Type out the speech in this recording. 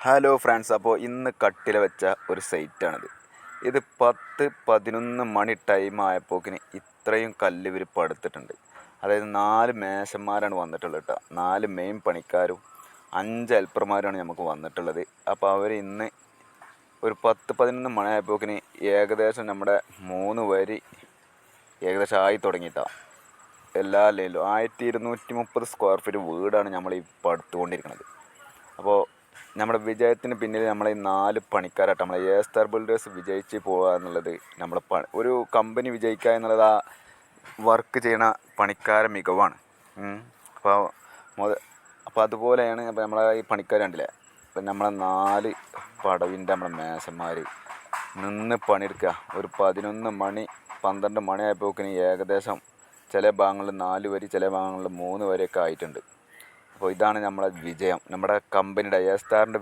Hello friends, അപ്പോൾ ഇന്ന് കട്ടില വെച്ച ഒരു സൈറ്റാണിത്. ഇത് 10-11 മണി ടൈം ആയപ്പോക്കിന് ഇത്രയും കല്ല് ഇവർ പടുത്തിട്ടുണ്ട്. അതായത് 4 മേശന്മാരാണ് വന്നിട്ടുള്ളത് കേട്ടോ. 4 മെയിൻ പണിക്കാരും 5 ഹെൽപ്പർമാരുമാണ് നമുക്ക് വന്നിട്ടുള്ളത്. അപ്പോൾ അവർ ഇന്ന് ഒരു 10-11 മണി ആയപ്പോക്കിന് ഏകദേശം നമ്മുടെ 3 വരി ഏകദേശം ആയി തുടങ്ങിയിട്ടാണ്. എല്ലാ ലൈനിലും 1230 സ്ക്വയർ ഫീറ്റ് വീടാണ് നമ്മൾ ഈ പടുത്തുകൊണ്ടിരിക്കുന്നത്. അപ്പോൾ നമ്മുടെ വിജയത്തിന് പിന്നിൽ നമ്മളെ ഈ 4 പണിക്കാരായിട്ട് നമ്മളെ എ സ്റ്റാർ ബിൽഡേഴ്സ് വിജയിച്ച് പോകുക എന്നുള്ളത് നമ്മൾ ഒരു കമ്പനി വിജയിക്കുക എന്നുള്ളത് ആ വർക്ക് ചെയ്യണ പണിക്കാരെ മികവാണ്. അപ്പോൾ അപ്പോൾ അതുപോലെയാണ്. അപ്പോൾ നമ്മളെ ഈ പണിക്കാർ കണ്ടില്ലേ, ഇപ്പം നമ്മളെ 4 പടവിൻ്റെ നമ്മളെ മേശന്മാർ നിന്ന് പണിയെടുക്കുക. ഒരു 11 മണി 12 മണി ആയപ്പോക്കിന് ഏകദേശം ചില ഭാഗങ്ങളിൽ 4 വരി, ചില ഭാഗങ്ങളിൽ 3 വരെയൊക്കെ ആയിട്ടുണ്ട്. അപ്പോൾ ഇതാണ് നമ്മളെ വിജയം, നമ്മുടെ കമ്പനിയുടെ എ സ്റ്റാറിൻ്റെ